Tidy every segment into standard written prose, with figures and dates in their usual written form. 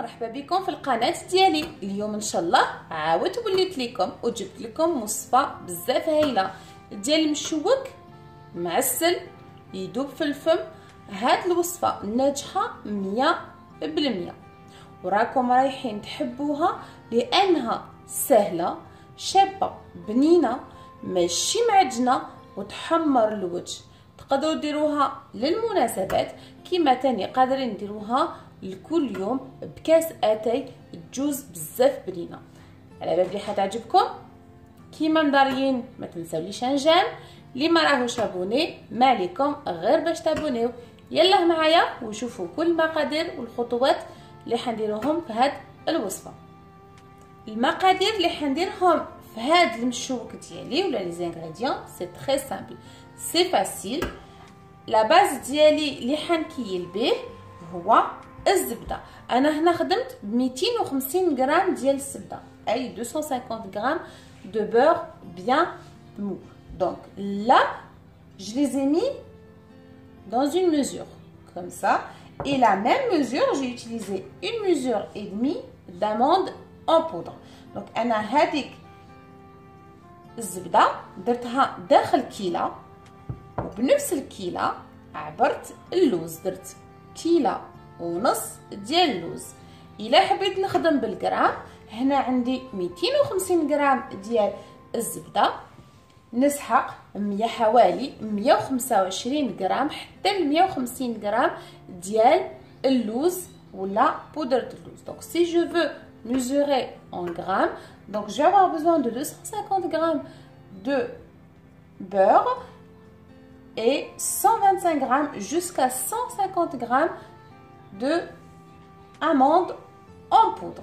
مرحبا بكم في القناه ديالي. اليوم ان شاء الله عاودت وليت لكم وجبت لكم وصفه بزاف هايله ديال المشوك معسل يذوب في الفم. هاد الوصفه ناجحه 100%، وراكم رايحين تحبوها لانها سهله شابه بنينه ماشي معجنه وتحمر الوجه. تقدروا ديروها للمناسبات كيما تاني قادرين ديروها لكل يوم بكاس اتاي تجوز بزاف بنينه. على باب لي حتعجبكم كيما مداريين ما تنساوليش انجام. اللي ما راهوش ابوني ما عليكم غير باش تابونيو. يلا معايا وشوفوا كل المقادير والخطوات اللي حنديروهم في هاد الوصفه. المقادير اللي حنديرهم في هاد المشوك ديالي ولا لي زانغريديون سي تري سامبل سي فاسيل. لا باز ديالي اللي حنكيل به هو الزبده. انا هنا خدمت ب 250 غرام ديال الزبده اي 250 غرام de beurre bien mou. Donc là je les ai mis dans une mesure comme ça, et la même mesure j'ai utilisé une mesure et demie d'amandes en poudre. Donc انا هذيك الزبده درتها داخل كيله، وبنفس الكيله عبرت اللوز درت كيله ونص ديال اللوز. الا حبيت نخدم بالغرام هنا عندي 250 غرام ديال الزبده نسحق حوالي 125 غرام حتى ل 150 غرام ديال اللوز ولا بودره اللوز. Donc si je veux mesurer en grammes, donc je vais avoir besoin de 250 grammes de beurre et 125 grammes jusqu'à 150 grammes de amandes en poudre.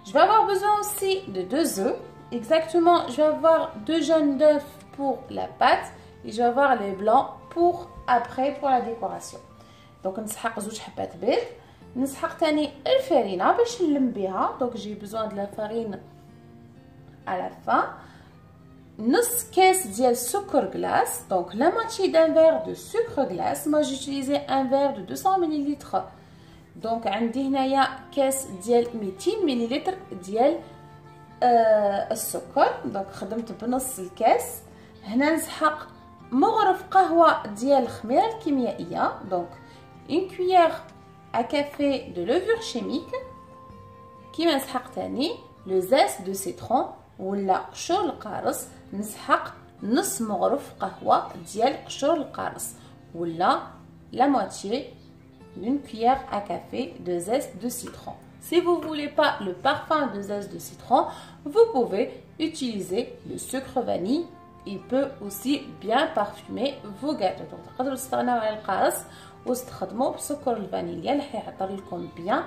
Je vais avoir besoin aussi de 2 œufs. Exactement, je vais avoir 2 jaunes d'œufs pour la pâte et je vais avoir les blancs pour après pour la décoration. Donc نسحق 2 حبات بيض، نسحق تاني الفرينه باش نلم بها. Donc j'ai besoin de la farine à la fin. نص كاس ديال سكر glace, donc la moitié d'un verre de sucre glace. Moi j'ai utilisé un verre de 200 ml. Donc عندي هنايا كاس ديال 200 ملل ديال السكر. دونك خدمت بنص الكاس. هنا نسحق مغرف قهوه ديال الخميره الكيميائيه، دونك une cuillère à café de levure chimique. كيما نسحق تاني لو زيت دو سيترون ولا قشور القارص، نسحق نص مغرف قهوه ديال قشور القارص ولا la moitié d'une cuillère à café de zeste de citron. Si vous ne voulez pas le parfum de zeste de citron, vous pouvez utiliser le sucre vanille. Il peut aussi bien parfumer vos gâteaux. Donc تقدروا تستغنوا على القارص واستخدموا بسكر الفانيليا اللي حيعطر لكم بيان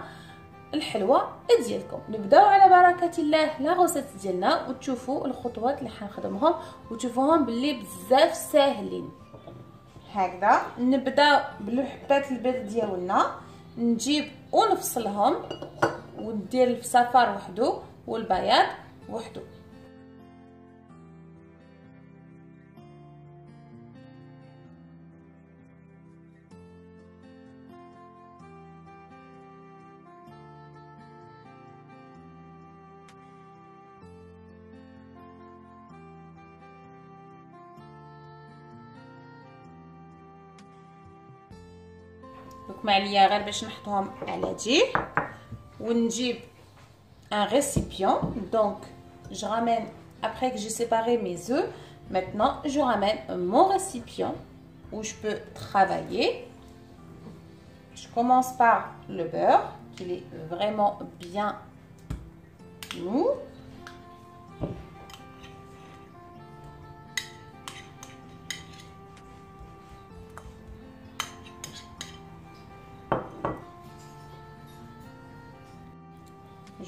الحلوه ديالكم. نبداو على بركه الله لا غوسيت ديالنا وتشوفوا الخطوات اللي حنخدمهم وتشوفوهم باللي بزاف ساهلين. هكذا نبداو بحبات البيض ديالنا، نجيب ونفصلهم وندير الصفار وحده والبياض وحده. Donc معليا غير باش نحطهم على جيه ونجيب un récipient. Donc je ramène après que j'ai séparé mes œufs. Maintenant je ramène mon récipient où je peux travailler. Je commence par le beurre qu'il est vraiment bien mou.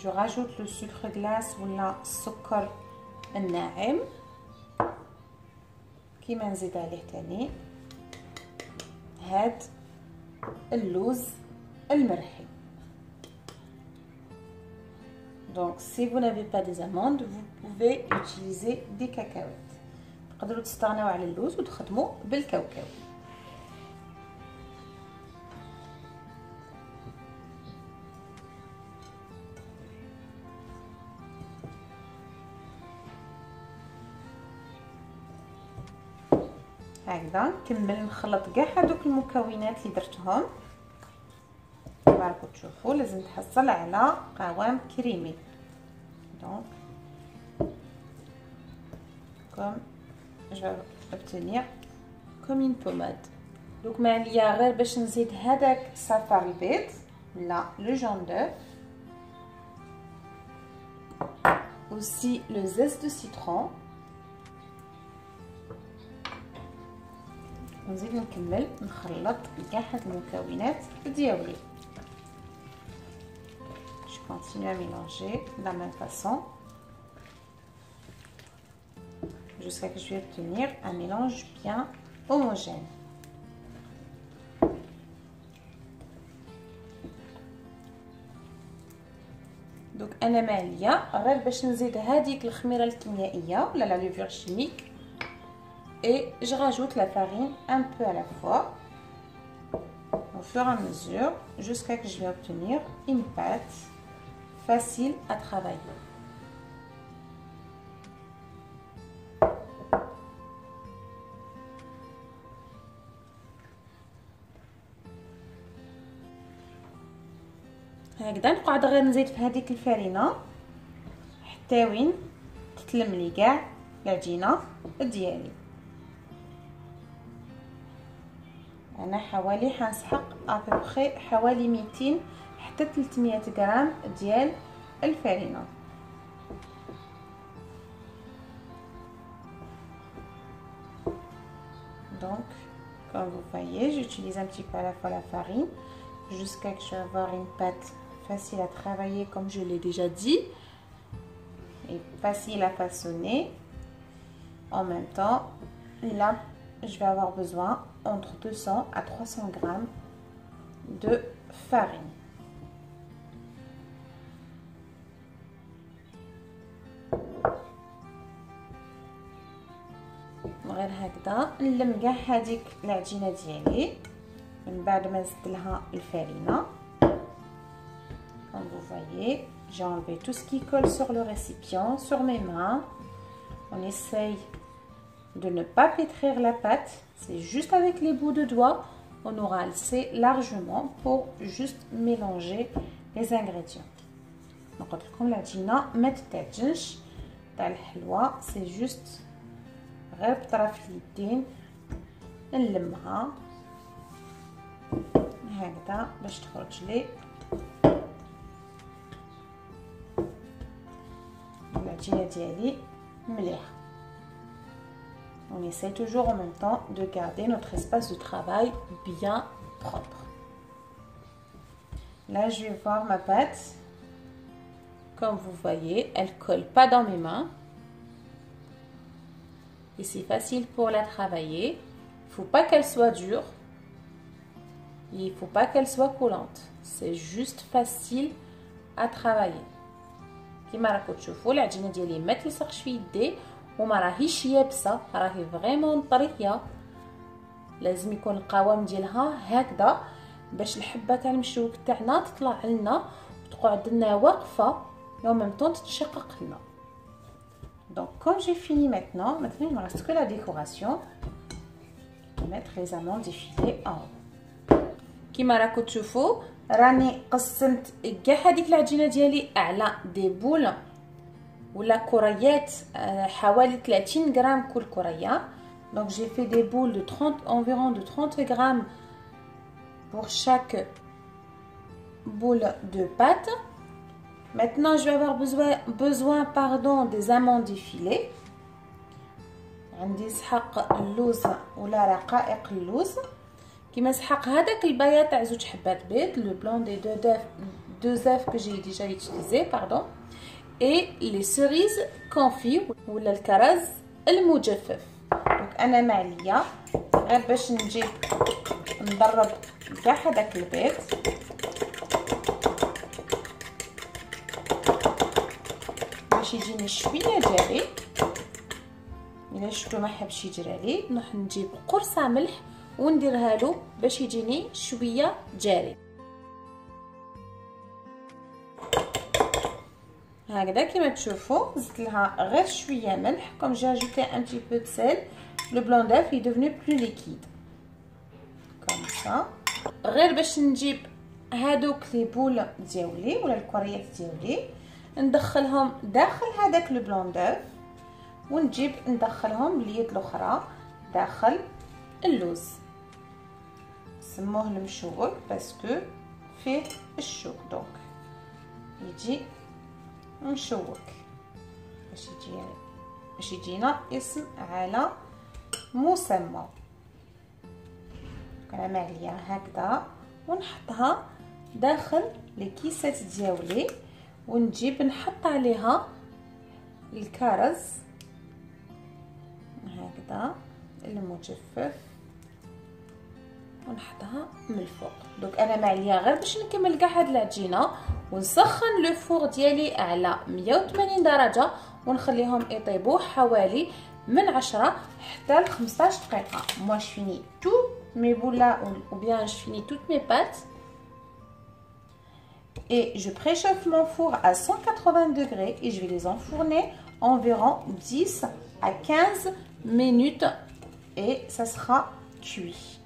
Je rajoute le sucre glace ou la السكر الناعم كيما نزيد عليه تاني هاد اللوز المرحي. Donc si vous n'avez pas des amandes, vous pouvez utiliser des cacahuètes. تقدروا تستغنوا على اللوز وتخدموا بالكاوكاو. هكذا نكمل نخلط كاع هذوك المكونات اللي درتهم. كما راكم تشوفوا لازم تحصل على قوام كريمي. دونك comme je vais obtenir comme une pommade. دوك ما عليا غير باش نزيد هذاك صفار البيض ولا لو جون دوف، aussi le zeste de citron. نزيد نكمل نخلط كاع هاد المكونات ديالي. Je continue à mélanger de la même façon jusqu'à que je vais obtenir un mélange bien homogène. Donc انا ما عليا غير باش نزيد هذيك الخميره الكيميائيه ولا لا ليفور chimique et je rajoute la farine un peu à la fois au fur et à mesure jusqu'à que je vais obtenir une pâte facile à travailler. هكذا نقعد غير نزيد في هذيك الفرينه حتى وين تتلم لي كاع العجينه ديالي. انا حوالي حنسحق ابوبخي حوالي 200 حتى 300 غرام ديال الفرينه. Donc comme vous voyez j'utilise un petit peu à la fois la farine jusqu'à que je vais avoir une pâte facile à travailler comme je l'ai déjà dit et facile à façonner. En même temps là je vais avoir besoin entre 200 à 300 grammes de farine. غير هكذا نلم كاع هذيك العجينه ديالي من بعد ما نزيد لها الفرينه. Comme vous voyez, j'ai enlevé tout ce qui colle sur le récipient, sur mes mains. On essaye de ne pas pétrir la pâte, c'est juste avec les bouts de doigts, on aura assez largement pour juste mélanger les ingrédients. Donc, comme la djina, mettre تاع الحلوى c'est juste غير بطرف اليدين نلمها هكذا باش تخرج لي العجينه ديالي مليحه. On essaie toujours en même temps de garder notre espace de travail bien propre. Là, je vais voir ma pâte. Comme vous voyez, elle ne colle pas dans mes mains. Et c'est facile pour la travailler. Il ne faut pas qu'elle soit dure. Il ne faut pas qu'elle soit collante. C'est juste facile à travailler. كما راكم تشوفوا العجينه ديالي ما تلصقش في يدي وما راهيش يابسه، راهي فريمون طريه. لازم يكون القوام ديالها هكذا باش الحبه تاع المشوك تاعنا تطلع لنا وتقعد لنا واقفه et en même temps تتشقق لنا. Donc comme j'ai fini maintenant il me reste que la décoration. Je vais mettre les amandes effilées en haut. كما راكم تشوفوا راني قسمت كاع هذيك العجينه ديالي على دي بول ولا كريات حوالي 30 غرام كل كريه. Donc j'ai fait des boules de 30 environ de 30 grammes pour chaque boule de pâte. Maintenant je vais avoir besoin des amandes effilées. عندي سحق اللوز ولا رقائق اللوز كيما سحق هذاك البياض تاع زوج حبات بيض لو بلون دي deux œufs que j'ai déjà utilisé pardon et les cerises confit ولا الكرز المجفف. دونك انا ما عليا غير باش نجيب نضرب كاع هذاك البيض باش يجيني شويه جاري. الا شفتو ما حبش يجري لي نروح نجيب قرصه ملح ونديرها له باش يجيني شويه جاري. هكذا كيما تشوفوا. زدت لها غير شويه ملح كوم جي اجوتي ان بتي بو دو سيل. لو بلون داف est devenu plus liquide كوم سا. غير باش نجيب هادوك لي بول ديالي ولا الكريات ديالي ندخلهم داخل هذاك لو بلون داف، ونجيب ندخلهم باليد الاخرى داخل اللوز. سموه المشوك باسكو فيه الشوك، دونك يجي مشوك باش يجينا اسم على مسمى. انا معليه هكذا ونحطها داخل لي كيسات ديالي، ونجيب نحط عليها الكرز هكذا المجفف ونحطها من الفوق. دونك انا معليه غير باش نكمل كاع هاد العجينه، ونسخن لو فور ديالي على 180 درجه ونخليهم يطيبوا حوالي من 10 حتى ل 15 دقيقه. moi je finis tout mes boules là ou bien je finis toutes mes pâtes et je préchauffe mon four à 180 degrés et je vais les enfourner environ 10 à 15 minutes et ça sera cuit.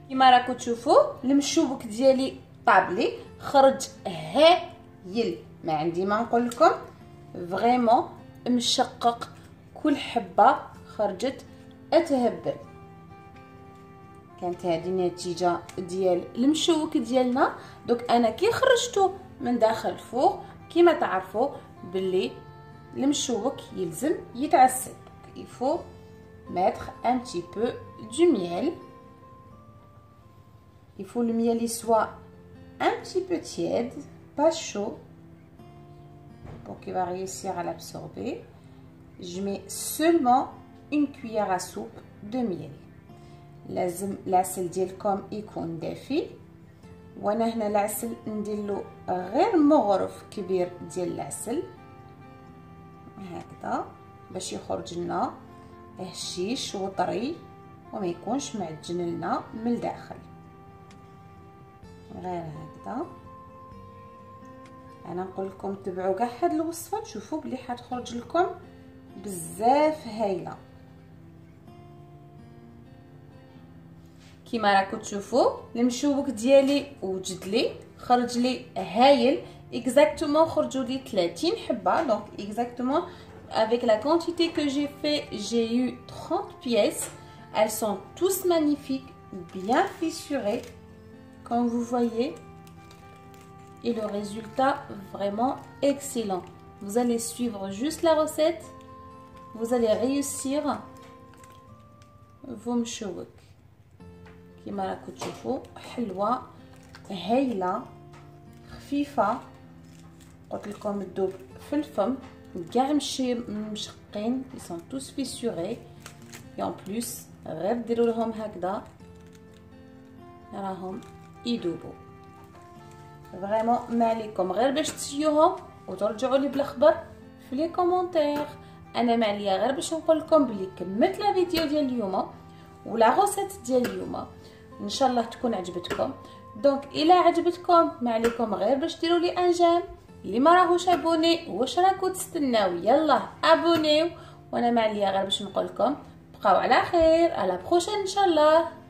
كيما راكم تشوفوا المشوك ديالي طابلي خرج هايل، ما عندي ما نقول لكم، فريمون مشقق، كل حبه خرجت اتهبل. كانت هذه النتيجه ديال المشوك ديالنا. دوك انا كي خرجته من داخل الفوق كيما تعرفوا باللي المشوك يلزم يتعسل. il faut mettre un petit peu du miel. Il faut le miel soit un petit peu tiède, pas chaud, pour qu'il va réussir à l'absorber. Je mets seulement une cuillère à soupe de miel. لازم العسل ديالكم يكون دافي، وانا هنا العسل نديرلو غير مغرف كبير ديال العسل هكذا باش يخرج لنا هشيش وطري وما يكونش معجن لنا من الداخل. غير هكذا انا نقول لكم تبعوا كاع هاد الوصفه تشوفوا بلي حتخرج لكم بزاف هايله. كيما راكم تشوفوا المشوك ديالي وجد لي خرج لي هايل exactement خرجوا لي 30 حبه. دونك exactement avec la quantité que j'ai fait j'ai eu 30 pièces. Elles sont tous magnifiques, bien fissurées comme vous voyez, et le résultat vraiment excellent. Vous allez suivre juste la recette, vous allez réussir vos مشوك. كيما راكم تشوفوا حلوه هايله خفيفه، قلت لكم تذوب في الفم، كاع مشقين ils sont tous fissurés et en plus غير ديروا لهم هكذا راهم يذوبوا. فريمون ما عليكم غير باش تسيوهم وترجعوا لي بالاخبار في لي كومونتير. انا ما عليا غير باش نقول لكم بلي كملت لا فيديو ديال اليوم ولا غوسيت ديال اليوم، ان شاء الله تكون عجبتكم. دونك الا عجبتكم ما عليكم غير باش ديروا لي ان جيم. اللي ما راهوش ابوني واش راكم تستناو يلا ابونيو. وانا ما عليا غير باش نقول لكم بقاو على خير، على بروشين ان شاء الله.